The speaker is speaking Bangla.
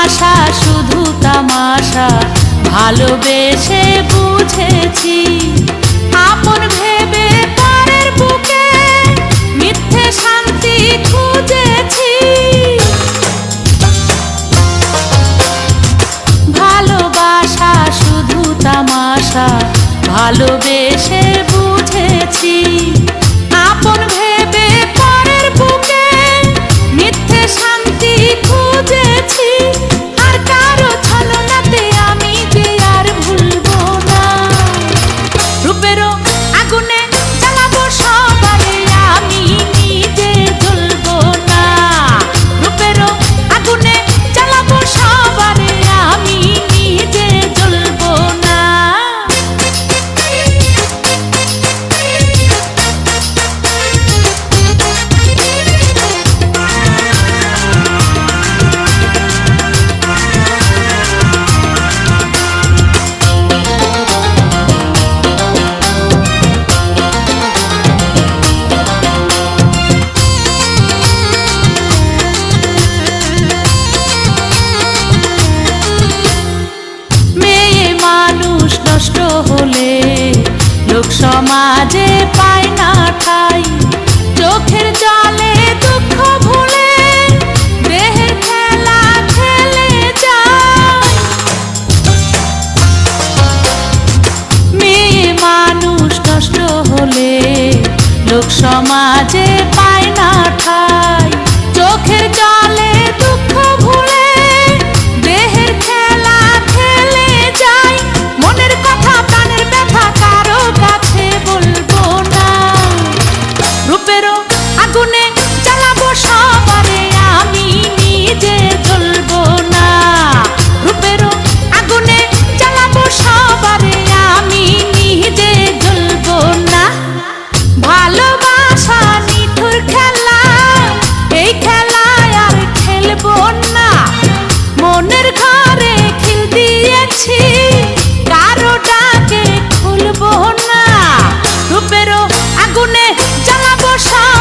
ভালোবাসা শুধু তামাশা, ভালোবেসে বুঝেছি। আপন ভেবে পরের বুকে মিথ্যে শান্তি খুঁজেছি। ভালোবাসা শুধু তামাশা, ভালোবেসে বুঝেছি। আপন ভেবে পরের বুকে মিথ্যে শান্তি খুঁজেছি। আর কারো ছলনাতে আমি যে আর ভুলবো না। রূপেরও আগুনে জ্বালাবো সবারে, আমি নিজে জ্বলবো না। রূপেরও আগুনে জ্বালাবো সবারে, আমি নিজে জ্বলবো না। নষ্ট হলে লোক সমাজে পায় না ঠাই। চোখের জলে দুঃখ ভুলে দেহের খেলা খেলে যায়। মেয়ে মানুষ নষ্ট হলে লোক সমাজে পায় না ঠাই। চোখের জলে দুঃখ ভুলে দেহের খেলা খেলে যায়। মনের কথা প্রাণের ব্যথা কারো কাছে বলবো না। রূপেরও আগুনে জ্বালাবো সবারে, আমি নিজে জ্বলবো না। রূপেরও আগুনে জ্বালাবো সবারে, আমি নিজে জ্বলবো না। ভালোবাসা নিঠুর খেলা, এই খেলায় আর খেলবো না। মনের ঘরে খিল দিয়েছি, কারো ডাকে খুলবো না। রূপেরও আগুনে জ্বালাবো সব